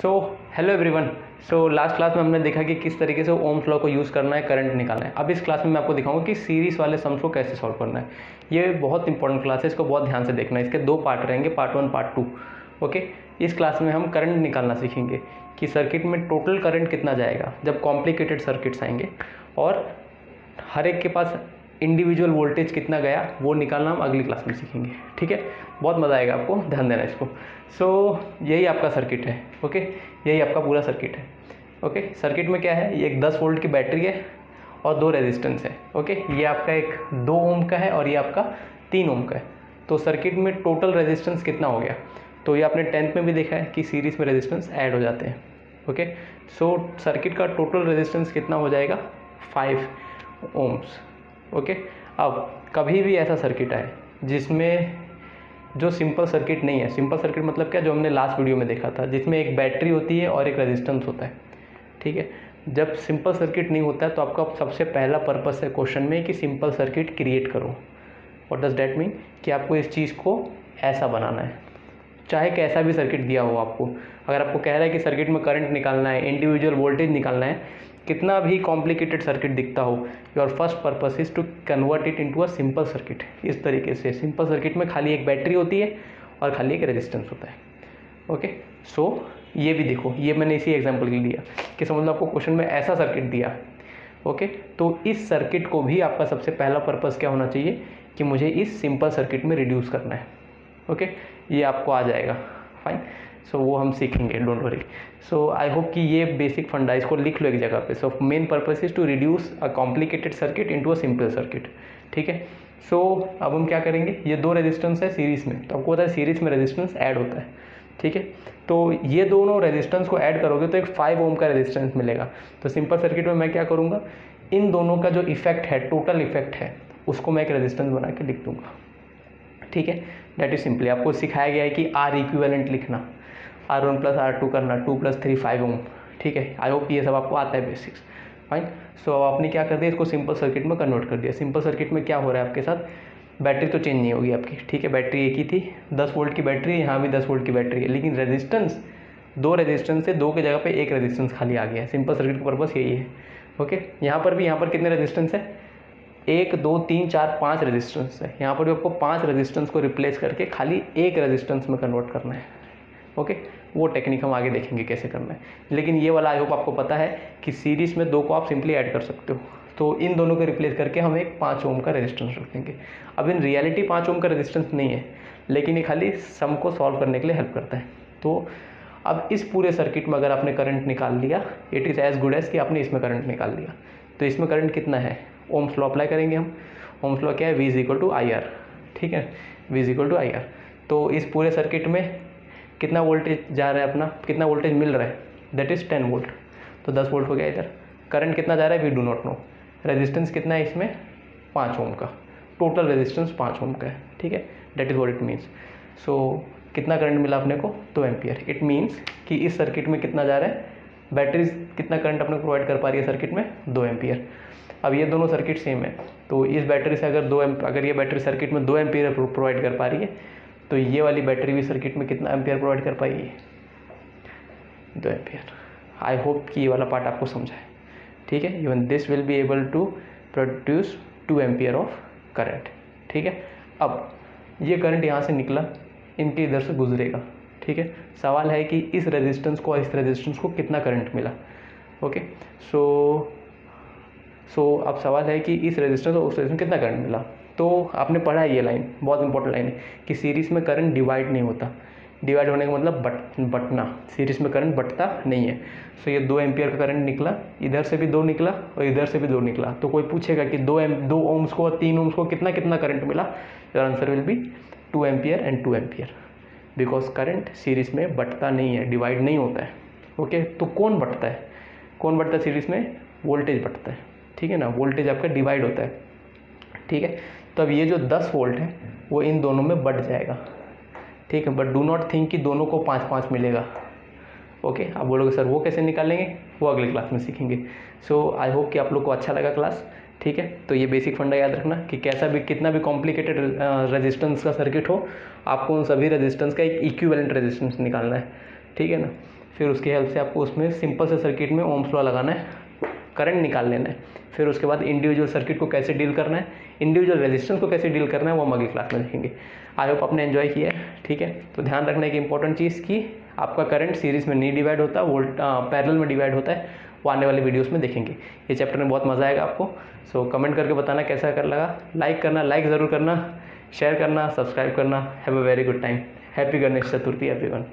So hello everyone. So last class में हमने देखा कि किस तरीके से ओम्स लॉ को यूज़ करना है, करंट निकालना है। अब इस क्लास में मैं आपको दिखाऊंगा कि सीरीज़ वाले सम्स को कैसे सॉल्व करना है। ये बहुत इंपॉर्टेंट क्लास है, इसको बहुत ध्यान से देखना है। इसके दो पार्ट रहेंगे, पार्ट 1 पार्ट 2। ओके, इस क्लास में हम करंट निकालना सीखेंगे कि सर्किट में टोटल करंट कितना जाएगा जब कॉम्प्लिकेटेड सर्किट्स आएंगे, और हर एक के पास इंडिविजुअल वोल्टेज कितना गया वो निकालना हम अगली क्लास में सीखेंगे। ठीक है, बहुत मज़ा आएगा, आपको ध्यान देना इसको। सो यही आपका सर्किट है। ओके, यही आपका पूरा सर्किट है। ओके, सर्किट में क्या है, ये एक 10 वोल्ट की बैटरी है और 2 रेजिस्टेंस है। ओके, ये आपका एक 2 ओम का है और ये आपका 3 ओम का है। तो सर्किट में टोटल रेजिस्टेंस कितना हो गया, तो ये आपने 10th में भी देखा है कि सीरीज़ में रेजिस्टेंस ऐड हो जाते हैं। ओके, सो सर्किट का टोटल रेजिस्टेंस कितना हो जाएगा, 5 ओम्स। ओके, अब कभी भी ऐसा सर्किट आए जिसमें जो सिंपल सर्किट नहीं है, सिंपल सर्किट मतलब क्या, जो हमने लास्ट वीडियो में देखा था, जिसमें एक बैटरी होती है और एक रेजिस्टेंस होता है। ठीक है, जब सिंपल सर्किट नहीं होता है तो आपका सबसे पहला पर्पस है क्वेश्चन में कि सिंपल सर्किट क्रिएट करो। व्हाट डज दैट मीन, कि आपको इस चीज़ को ऐसा बनाना है, चाहे कैसा भी सर्किट दिया हो आपको। अगर आपको कह रहा है कि सर्किट में करंट निकालना है, इंडिविजुअल वोल्टेज निकालना है, कितना भी कॉम्प्लिकेटेड सर्किट दिखता हो, your first purpose is to convert it into a simple circuit. इस तरीके से सिंपल सर्किट में खाली एक बैटरी होती है और खाली एक रेजिस्टेंस होता है। ओके, सो ये भी देखो, ये मैंने इसी एग्जांपल के लिए दिया कि समझ लो आपको क्वेश्चन में ऐसा सर्किट दिया। ओके, तो इस सर्किट को भी आपका सबसे पहला पर्पस क्या होना चाहिए कि मुझे इस सिंपल सर्किट में रिड्यूस करना है। ओके, ये आपको आ जाएगा, फाइन। सो वो हम सीखेंगे, don't worry. So I hope कि ये बेसिक फंडा, इसको लिख लो एक जगह पे। So main purpose is to reduce a complicated circuit into a simple circuit. ठीक है, सो अब हम क्या करेंगे, ये 2 रेजिस्टेंस है सीरीज में, तो आपको पता है सीरीज में रेजिस्टेंस ऐड होता है। ठीक है, तो ये दोनों रेजिस्टेंस को ऐड करोगे तो एक 5 ओम का रेजिस्टेंस मिलेगा। तो सिंपल सर्किट में मैं क्या करूँगा, इन दोनों का जो इफेक्ट है, टोटल इफेक्ट है, उसको मैं एक रेजिस्टेंस बना के लिख दूंगा। ठीक है, दैट इज सिंपली आपको सिखाया गया है कि आर इक्विवेलेंट लिखना, R1 + R2 करना, 2 + 3 5 ओम। ठीक है, आई होप ये सब आपको आता है बेसिक्स, फाइन। सो अब आपने क्या कर दिया, इसको सिंपल सर्किट में कन्वर्ट कर दिया। सिंपल सर्किट में क्या हो रहा है आपके साथ, बैटरी तो चेंज नहीं होगी आपकी। ठीक है, बैटरी एक ही थी, 10 वोल्ट की बैटरी, यहाँ भी 10 वोल्ट की बैटरी है, लेकिन रेजिस्टेंस 2 रेजिस्टेंस से 2 की जगह पे एक रेजिस्टेंस खाली आ गया है। सिंपल सर्किट का पर्पस यही है। ओके, यहाँ पर भी, यहाँ पर कितने रेजिस्टेंस है, 1 2 3 4 5 रेजिस्टेंस है। यहाँ पर भी आपको 5 रेजिस्टेंस को रिप्लेस करके खाली एक रेजिस्टेंस में कन्वर्ट करना है। ओके, वो टेक्निक हम आगे देखेंगे कैसे करना है, लेकिन ये वाला आई होप आपको पता है कि सीरीज में 2 को आप सिंपली ऐड कर सकते हो। तो इन दोनों को रिप्लेस करके हम एक 5 ओम का रेजिस्टेंस रख देंगे। अब इन रियलिटी 5 ओम का रेजिस्टेंस नहीं है, लेकिन ये खाली सम को सॉल्व करने के लिए हेल्प करता है। तो अब इस पूरे सर्किट में अगर आपने करंट निकाल लिया, it is as good as कि आपने इसमें करंट निकाल लिया। तो इसमें करंट कितना है, ओम्स लॉ अप्लाई करेंगे हम। ओम्स लॉ क्या है, V = IR। ठीक है, V = IR। तो इस पूरे सर्किट में कितना वोल्टेज जा रहा है अपना, कितना वोल्टेज मिल रहा है, दैट इज़ 10 वोल्ट। तो 10 वोल्ट हो गया इधर। करंट कितना जा रहा है, we do not know. Resistance कितना है इसमें, 5 ओम का। टोटल रेजिस्टेंस 5 ओम का है। ठीक है, that is what it means. So कितना करंट मिला अपने को, 2 एम्पियर। इट मीन्स कि इस सर्किट में कितना जा रहा है, बैटरी कितना करंट अपने को प्रोवाइड कर पा रही है सर्किट में, 2 एम्पियर। अब ये दोनों सर्किट सेम है, तो इस बैटरी से अगर ये बैटरी सर्किट में 2 एम्पियर प्रोवाइड कर पा रही है, तो ये वाली बैटरी भी सर्किट में कितना एम्पियर प्रोवाइड कर पाएगी, 2 एम्पियर। आई होप कि ये वाला पार्ट आपको समझा है। ठीक है, even this will be able to produce 2 ampere of current. ठीक है, अब ये करंट यहाँ से निकला, इनके इधर से गुजरेगा। ठीक है, सवाल है कि इस रेजिस्टेंस को और इस रेजिस्टेंस को कितना करंट मिला। ओके, सो अब सवाल है कि इस रेजिस्टेंस और उस रेजिस्टेंस कितना करंट मिला। तो आपने पढ़ा है ये लाइन, बहुत इंपॉर्टेंट लाइन है कि सीरीज़ में करंट डिवाइड नहीं होता। डिवाइड होने का मतलब बटना, सीरीज़ में करंट बटता नहीं है। सो ये 2 एम्पियर का करंट निकला, इधर से भी 2 निकला और इधर से भी 2 निकला। तो कोई पूछेगा कि 2 ओम्स को और 3 ओम्स को कितना कितना करंट मिला, your answer will be 2 ampere and 2 ampere, because current series में बटता नहीं है, डिवाइड नहीं होता है। ओके, तो कौन बटता है, कौन बटता है सीरीज़ में, वोल्टेज बटता है। ठीक है ना, वोल्टेज आपका डिवाइड होता है। ठीक है, तो अब ये जो 10 वोल्ट है वो इन दोनों में बढ़ जाएगा। ठीक है, बट डू नॉट थिंक कि दोनों को 5-5 मिलेगा। ओके, आप बोलोगे सर वो कैसे निकालेंगे, वो अगले क्लास में सीखेंगे। सो आई होप कि आप लोग को अच्छा लगा क्लास। ठीक है, तो ये बेसिक फंडा याद रखना कि कैसा भी, कितना भी कॉम्प्लिकेटेड रेजिस्टेंस का सर्किट हो, आपको उन सभी रेजिस्टेंस का एक इक्विवेलेंट रेजिस्टेंस निकालना है। ठीक है ना, फिर उसकी हेल्प से आपको उसमें सिंपल से सर्किट में ओम्स लॉ लगाना है, करंट निकाल लेना है। फिर उसके बाद इंडिविजुअल सर्किट को कैसे डील करना है, इंडिविजुअल रेजिस्टेंस को कैसे डील करना है, वो हम अगली क्लास में देखेंगे। आई होप आपने एंजॉय किया है, ठीक है। तो ध्यान रखने की इंपॉर्टेंट चीज़ कि आपका करंट सीरीज़ में नहीं डिवाइड होता, पैरेलल में डिवाइड होता है, वो आने वाले वीडियोस में देखेंगे। ये चैप्टर में बहुत मज़ा आएगा आपको। सो कमेंट करके बताना कैसा कर लगा, लाइक करना, लाइक ज़रूर करना, शेयर करना, सब्सक्राइब करना। Have a very good time. Happy Ganesh Chaturthi everyone.